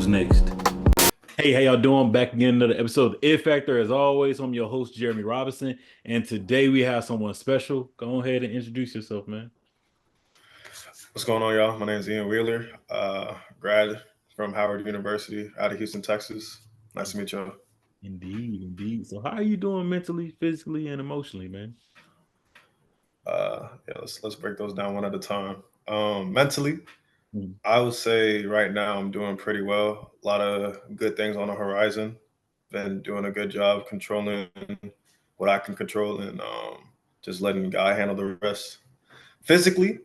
Who's next? Hey, how y'all doing? Back again, another episode of It Factor. As always, I'm your host, Jeremy Robinson, and today we have someone special. Go ahead and introduce yourself, man. What's going on, y'all? My name is Ian Wheeler, grad from Howard University out of Houston, Texas. Nice to meet y'all. Indeed, indeed. So, how are you doing mentally, physically, and emotionally, man? Let's break those down one at a time. Mentally, Mm. I would say right now I'm doing pretty well. A lot of good things on the horizon. Been doing a good job controlling what I can control and just letting God handle the rest. Physically,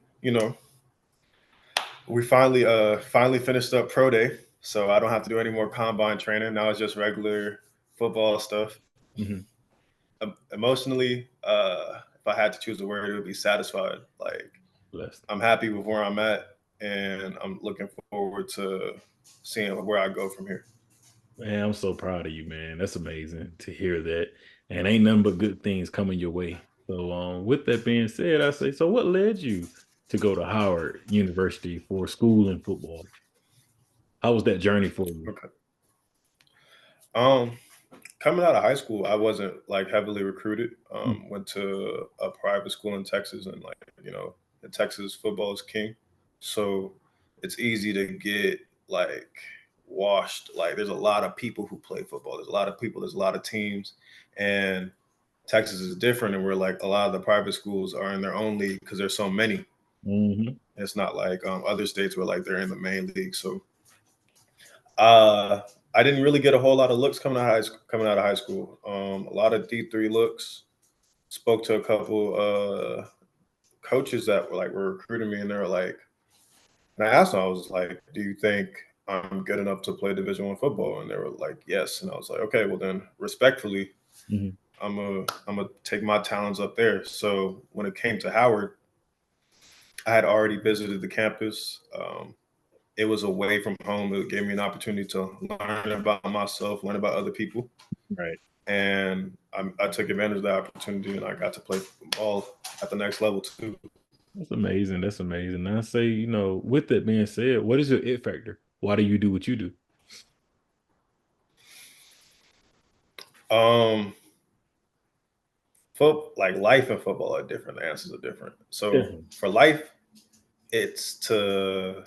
we finally finished up pro day, so I don't have to do any more combine training. Now it's just regular football stuff. Mm-hmm. Emotionally, if I had to choose a word, it would be satisfied. Like Blessed. I'm happy with where I'm at, and I'm looking forward to seeing where I go from here. Man, I'm so proud of you, man. That's amazing to hear that. And ain't nothing but good things coming your way. So, with that being said, I say, so what led you to go to Howard University for school and football? How was that journey for you? Okay. Um, Coming out of high school, I wasn't like heavily recruited. Mm. Went to a private school in Texas, and in Texas, football is king. So it's easy to get like washed. Like there's a lot of people who play football. There's a lot of people. There's a lot of teams, and Texas is different. And we're like a lot of the private schools are in their own league because there's so many. Mm-hmm. It's not like other states where like they're in the main league. So uh, I didn't really get a whole lot of looks coming out of high school. A lot of D3 looks. Spoke to a couple coaches that were recruiting me, and they were like, and I asked them, I was like, "Do you think I'm good enough to play Division I football?" And they were like, "Yes." And I was like, "Okay, well then, respectfully, Mm-hmm. I'm gonna take my talents up there." So when it came to Howard, I had already visited the campus. It was away from home. It gave me an opportunity to learn about myself, learn about other people, Right. and I took advantage of that opportunity, and I got to play ball at the next level too. That's amazing. That's amazing. And I say, with that being said, what is your it factor? Why do you do what you do? Um, like life and football are different. The answers are different. So Definitely. for life, it's to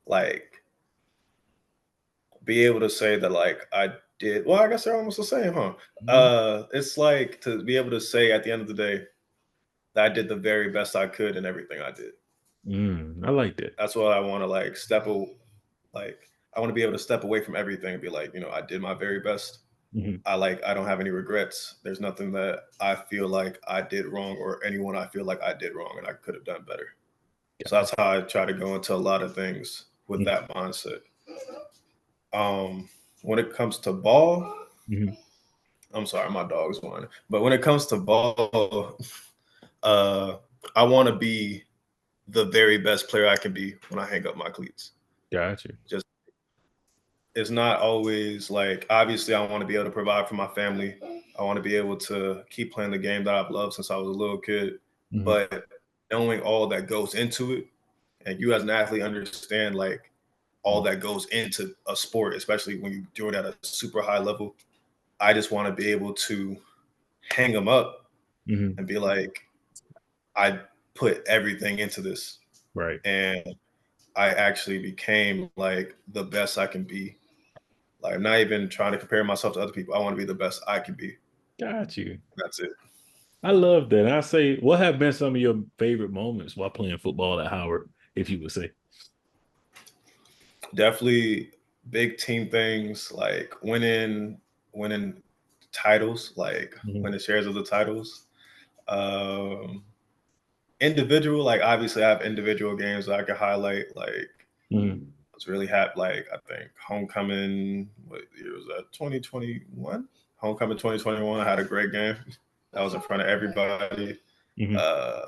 like be able to say that like I did. Well, I guess they're almost the same, huh? Mhm. It's like to be able to say at the end of the day that I did the very best I could in everything I did. I like that. That's what I want to like like I want to be able to step away from everything and be like, I did my very best. Mhm. I don't have any regrets. There's nothing that I feel like I did wrong or anyone I feel like I did wrong and I could have done better. So Got that's how I try to go into a lot of things with you. that mindset. Um, when it comes to ball, Mhm. I'm sorry, my dog's whining. But when it comes to ball, uh, I want to be the very best player I can be when I hang up my cleats. Got you. Just it's not always like obviously I want to be able to provide for my family. I want to be able to keep playing the game that I've loved since I was a little kid. Mhm. But knowing all that goes into it, and you as an athlete understand like all Mhm. that goes into a sport, especially when you do it at a super high level. I just want to be able to hang them up Mhm. and be like, I put everything into this, Right. and I actually became like the best I can be. Like, I'm not even trying to compare myself to other people. I want to be the best I can be. Got you. That's it. I love that. I say, what have been some of your favorite moments while playing football at Howard, if you would say? Definitely big team things like winning titles, like Mhm. winning shares of the titles. Um, Individual, like obviously I have individual games that I can highlight. Like Mhm. I was really happy. Like I think homecoming, what year was that? 2021. Homecoming 2021. I had a great game. I was in front of everybody. Mhm. Uh,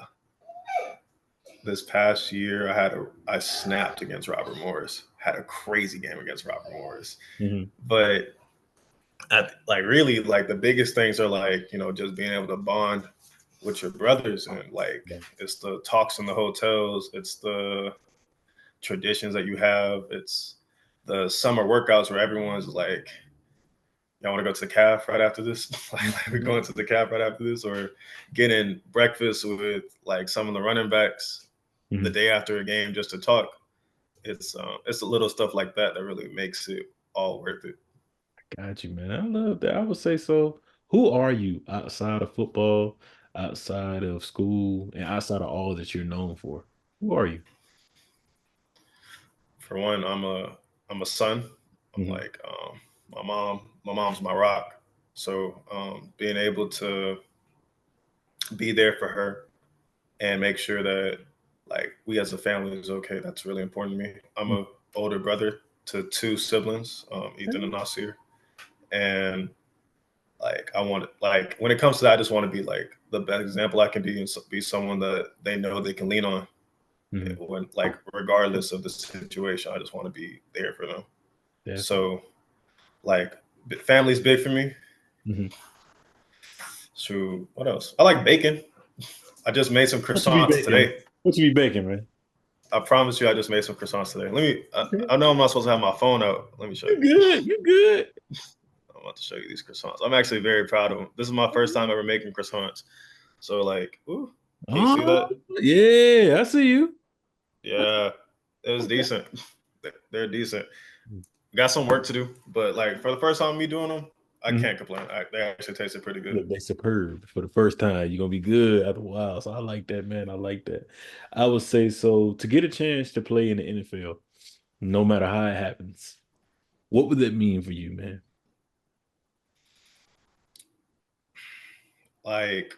this past year, I snapped against Robert Morris. Had a crazy game against Robert Morris. Mhm. But like really, like the biggest things are like just being able to bond with your brothers and like Yeah. it's the talks in the hotels. It's the traditions that you have. It's the summer workouts where everyone's like, y'all want to go to the calf right after this? Like we're Mhm, going to the calf right after this, or getting breakfast with like some of the running backs the mhm. day after a game just to talk. It's a little stuff like that that really makes it all worth it. Got you, man. I love that. I would say so. Who are you outside of football, outside of school, and outside of all that you're known for? Who are you? For one, I'm a son. I'm Mhm, like my mom's my rock. So being able to be there for her and make sure that like we as a family is okay, that's really important to me. I'm mhm. a older brother to two siblings, Ethan and Okay. Nasir, and like I want to like when it comes to that, I just want to be like the best example I can be and be someone that they know they can lean on Mhm. when like regardless of the situation. I just want to be there for them. Definitely. So like family's big for me. Mhm. So what else? I like bacon. I just made some What you be croissants baking? today. What you be baking, man? I promise you, I just made some croissants today. Let me. Okay. I know I'm not supposed to have my phone out. Let me show You you. good? You good? I'm about to show you these croissants. I'm actually very proud of them. This is my first time ever making croissants. So like, ooh, can you see Oh, that? yeah, I see you. Yeah, it was decent. They're decent. Got some work to do, but like for the first time me doing them, I Mhm. can't complain. They actually tasted pretty good. Look, they superb for the first time. You're gonna be good after a while. So I like that, man. I like that. I would say so to get a chance to play in the NFL, no matter how it happens, what would that mean for you, man? Like,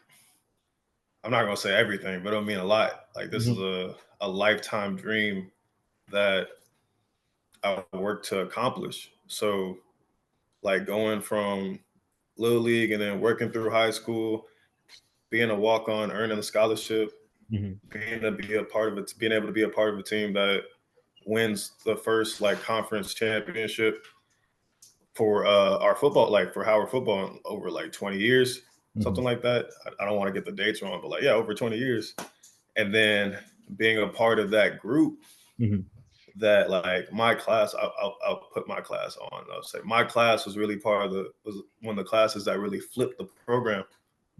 I'm not gonna say everything, but it'll mean a lot. Like this is Mhm, a lifetime dream that I worked to accomplish. So like going from little league and then working through high school, being a walk on, earning a scholarship, mhm, being able to be a part of a team that wins the first like conference championship for our football, like for Howard football in over like 20 years, mhm, something like that. I don't want to get the dates wrong, but like yeah, over 20 years. And then being a part of that group mhm, that like my class, I'll put my class on. I'll say my class was really was one of the classes that really flipped the program.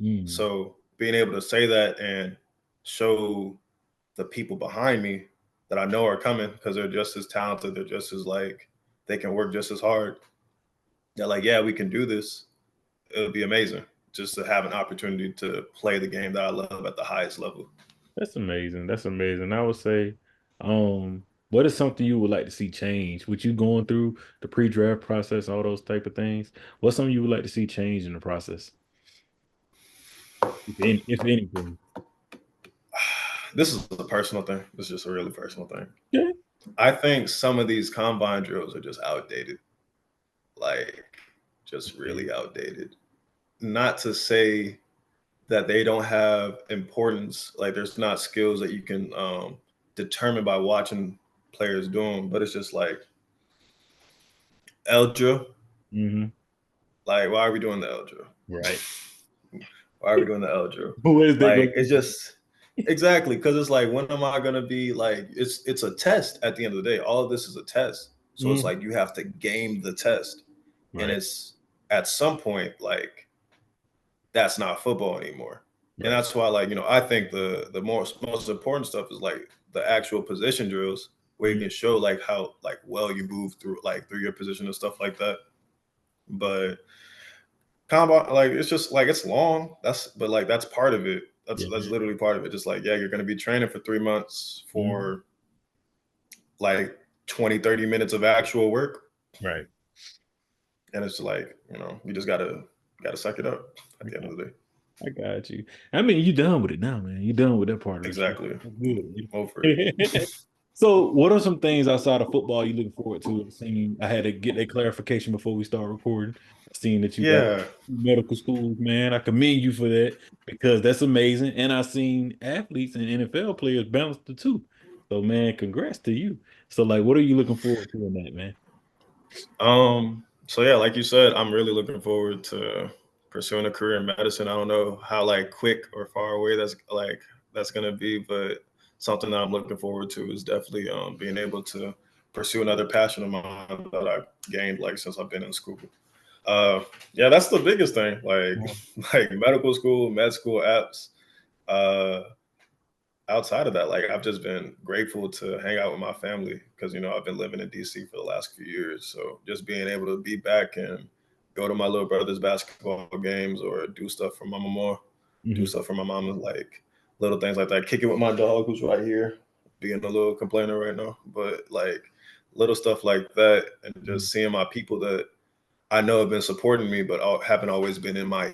mm. So being able to say that and show the people behind me that I know are coming because they're just as talented, they're just as like they can work just as hard. They're like, yeah, we can do this. It would be amazing just to have an opportunity to play the game that I love at the highest level. That's amazing. That's amazing. I would say, what is something you would like to see change? With you going through the pre-draft process, all those type of things, what's something you would like to see change in the process, if anything? This is a personal thing. This is just a really personal thing. Yeah. I think some of these combine drills are just outdated, like just really outdated. Not to say that they don't have importance, like there's not skills that you can determine by watching players doing, but it's just like L drill. Hmm. Like, why are we doing the L drill? Right. Why are we doing the L drill? What is that Like, going it's to just exactly because it's like, when am I gonna be like? It's a test at the end of the day. All of this is a test, so it's do? like you have to game the test, and Right. it's at some point like that's not football anymore. And Right. that's why, like, I think the most important stuff is like the actual position drills where you Mhm. can show like how like well you move through your position and stuff like that. But combine, like it's just like it's long. But like that's part of it. That's Yeah. literally part of it. Just like, yeah, you're gonna be training for 3 months Mhm. for like 20, 30 minutes of actual work. Right. And it's like, you just gotta suck it up at the end of the day. I got you. I mean, you done with it now, man. You done with that part of the story. Exactly. That's I'm good. over it. Man. So, what are some things outside of football you looking forward to? Seeing, I had to get that clarification before we start recording. Seeing that you got Yeah. medical schools, man, I commend you for that because that's amazing. And I've seen athletes and NFL players bounce the two. So, man, congrats to you. So, like, what are you looking forward to in that, man? So yeah, like you said, I'm really looking forward to pursuing a career in medicine. I don't know how like quick or far away that's gonna be, but something that I'm looking forward to is definitely being able to pursue another passion of mine that I gained like since I've been in school. Uh, yeah, that's the biggest thing. Like Oh, like medical school, med school apps. Uh, outside of that, like I've just been grateful to hang out with my family because I've been living in DC for the last few years. So just being able to be back and go to my little brother's basketball games or do stuff for Mama More, do mhm, stuff for my mama, like little things like that. Kick it with my dog who's right here, being a little complainer right now. But like little stuff like that and mhm. just seeing my people that I know have been supporting me, but haven't always been in my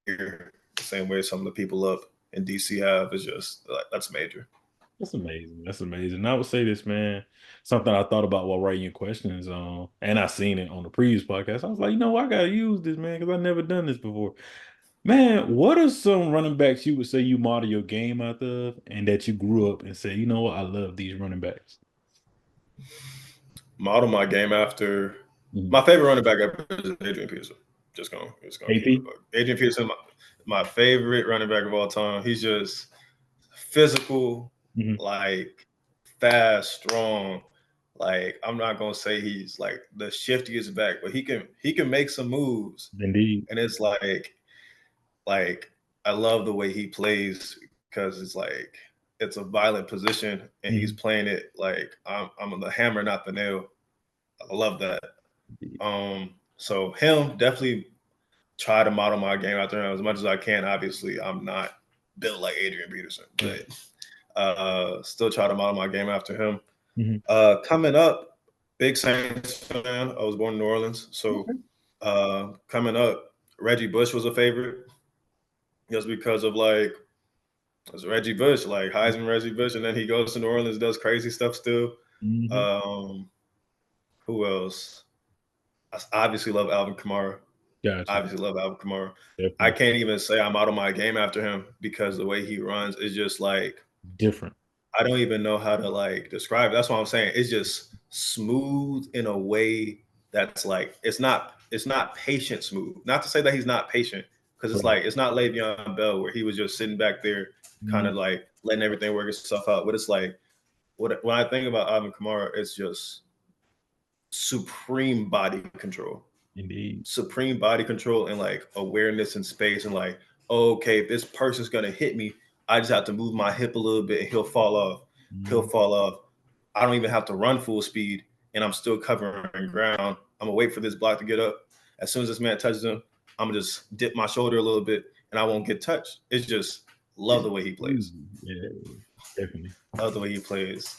ear the same way some of the people up in DC have is just like that's major. That's amazing. That's amazing. And I would say this, man, something I thought about while writing your questions, and I seen it on the previous podcast. I was like, I gotta use this, man, because I've never done this before. Man, what are some running backs you would say you model your game out of and that you grew up and say, you know what, I love these running backs? Model my game after Mhm. my favorite running back ever is Adrian Peterson. Just gonna keep it a AP? buck. Adrian Peterson, my favorite running back of all time. He's just physical, Mhm. like fast, strong. Like I'm not gonna say he's like the shiftiest back, but he can make some moves, Indeed. and it's like I love the way he plays because it's a violent position, and he's Mhm. playing it like I'm the hammer, not the nail. I love that. Indeed. So him definitely try to model my game after him as much as I can. Obviously, I'm not built like Adrian Peterson, Yeah. but still try to model my game after him. Mhm. Coming up, big Saints fan. I was born in New Orleans, so Okay. coming up, Reggie Bush was a favorite just because of like it's Reggie Bush, like Heisman Reggie Bush, and then he goes to New Orleans, does crazy stuff still. Mhm. Um, who else? I obviously love Alvin Kamara. Gotcha. Obviously love Alvin Kamara. I Definitely can't even say I'm out of my game after him because the way he runs is just like different. I don't even know how to like describe it. That's what I'm saying. It's just smooth in a way that's like it's not patient smooth. Not to say that he's not patient, because it's Right. like it's not Le'Veon Bell where he was just sitting back there, kind Mhm. of like letting everything work itself out. But it's like when I think about Alvin Kamara, it's just supreme body control, Indeed. supreme body control and like awareness in space and like, oh, okay, if this person's gonna hit me, I just have to move my hip a little bit and he'll fall off. He'll Mhm. fall off. I don't even have to run full speed and I'm still covering ground. I'm gonna wait for this block to get up. As soon as this man touches him, I'm gonna just dip my shoulder a little bit and I won't get touched. It's just love It's the way he plays. easy. Yeah, definitely. Love the way he plays.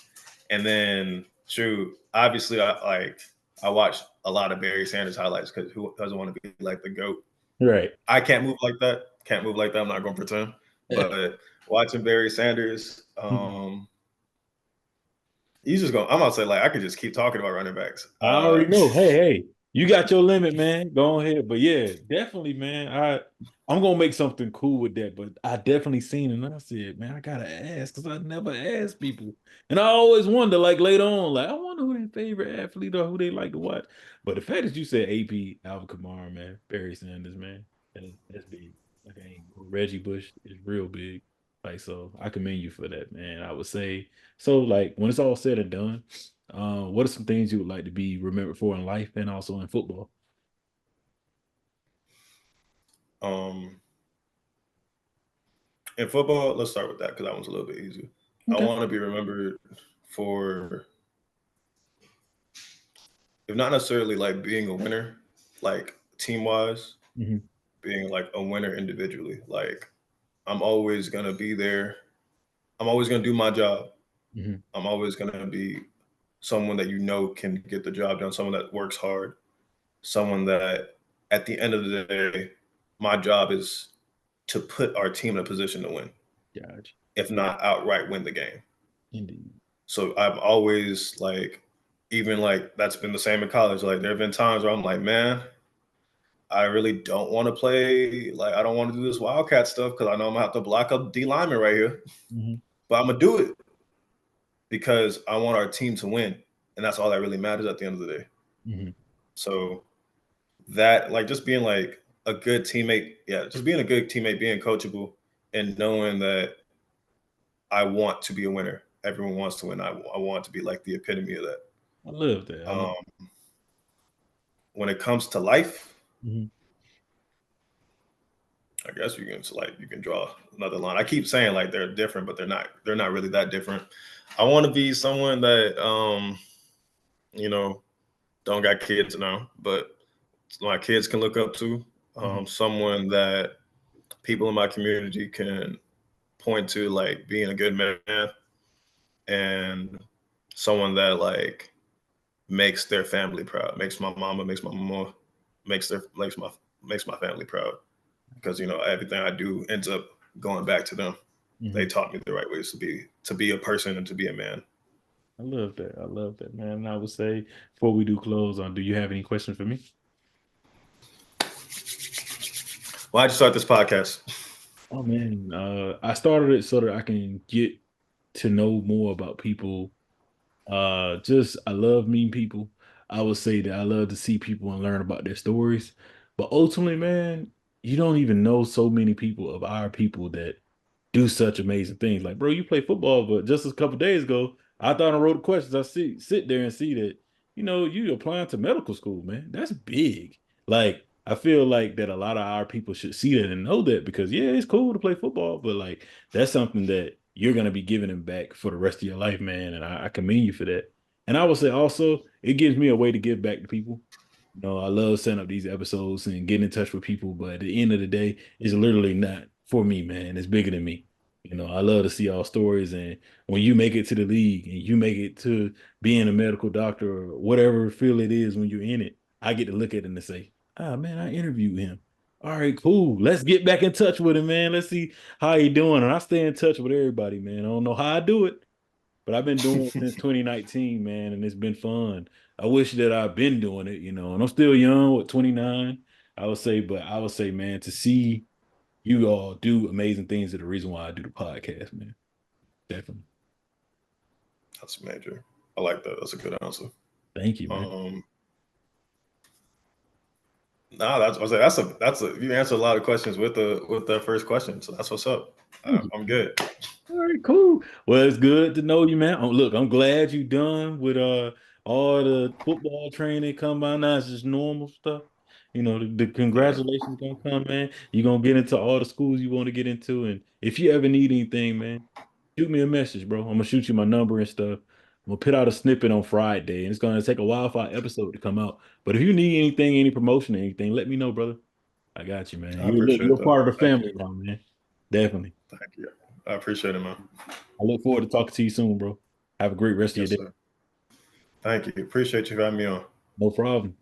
And then true, obviously I watched a lot of Barry Sanders highlights because who doesn't want to be like the GOAT? Right. I can't move like that. Can't move like that. I'm not going to pretend. But watching Barry Sanders, he's just going. I'm gonna say like I could just keep talking about running backs. I already know. Hey, you got your limit, man. Go ahead. But yeah, definitely, man. I'm gonna make something cool with that. But I definitely seen it, and I said, man, I gotta ask because I never asked people, and I always wonder, like later on, like I wonder who their favorite athlete or who they like to watch. But the fact that you said AP, Alvin Kamara, man, Barry Sanders, man, that's big. Like I ain't Reggie Bush is real big. Like so, I commend you for that, man. I would say so. Like when it's all said and done. What are some things you would like to be remembered for in life and also in football? um, in football, let's start with that because that one's a little bit easier. I Okay. want to be remembered for, if not necessarily like being a winner, like team wise, Hmm. being like a winner individually. Like I'm always gonna be there. I'm always gonna do my job. Hmm. I'm always gonna be someone that can get the job done, someone that works hard, someone that at the end of the day, my job is to put our team in a position to win, Gotcha. if not outright win the game. Indeed. So I've always like, even like that's been the same in college. Like there have been times where I'm like, man, I really don't want to play. Like I don't want to do this wildcat stuff because I know I'm gonna have to block up D lineman right here, Hmm. but I'm gonna do it because I want our team to win, and that's all that really matters at the end of the day. Hmm. So that like just being like a good teammate, yeah, just being a good teammate, being coachable, and knowing that I want to be a winner. Everyone wants to win. I want to be like the epitome of that. I love that. I love. Um, when it comes to life, Mhm, I guess you can draw another line. I keep saying like they're different, but they're not really that different. I want to be someone that you know, don't got kids now, but my kids can look up to. mhm, Someone that people in my community can point to like being a good man, and someone that like makes their family proud, makes my mama, makes my family proud. Because everything I do ends up going back to them. They mhm. taught me the right ways to be a person and to be a man. I love that. I love that, man. And I would say before we do close on, do you have any questions for me? Why'd you start this podcast? Oh man, I started it so that I can get to know more about people. Just I love meeting people. I would say that I love to see people and learn about their stories. But ultimately, man, you don't even know so many people of our people that do such amazing things. Like, bro, you play football, but just a couple days ago, I thought I wrote the questions. I sit there and see that, you applying to medical school, man. That's big. Like, I feel like that a lot of our people should see that and know that because yeah, it's cool to play football, but like that's something that you're gonna be giving them back for the rest of your life, man. And I commend you for that. And I would say also it gives me a way to give back to people. I love setting up these episodes and getting in touch with people, but at the end of the day, it's literally not for me, man. It's bigger than me. I love to see all stories. And when you make it to the league and you make it to being a medical doctor or whatever field it is when you're in it, I get to look at it and say, ah, man, I interviewed him. All right, cool. Let's get back in touch with him, man. Let's see how he doing. And I stay in touch with everybody, man. I don't know how I do it, but I've been doing it since 2019, man, and it's been fun. I wish that I've been doing it, and I'm still young with 29. I would say, man, to see you all do amazing things is the reason why I do the podcast, man. Definitely. That's major. I like that. That's a good answer. Thank you, man. Um, nah, that's I was like, that's a you answered a lot of questions with the first question, so that's what's up. Thank you. I'm good. All right, cool. Well, it's good to know you, man. Look, I'm glad you done with all the football training come by now. It's just normal stuff. The Yeah, congratulations gonna come, man. You're gonna get into all the schools you want to get into. And if you ever need anything, man, shoot me a message, bro. I'm gonna shoot you my number and stuff. I'm gonna put out a snippet on Friday, and it's gonna take a wildfire episode to come out. But if you need anything, any promotion or anything, let me know, brother. I got you, man. I You're appreciate that. part of the Thank you. family now, man. Definitely. Thank you. I appreciate it, man. I look forward to talking to you soon, bro. Have a great rest of your Yes, day. sir. Thank you. Appreciate you having me on. No problem.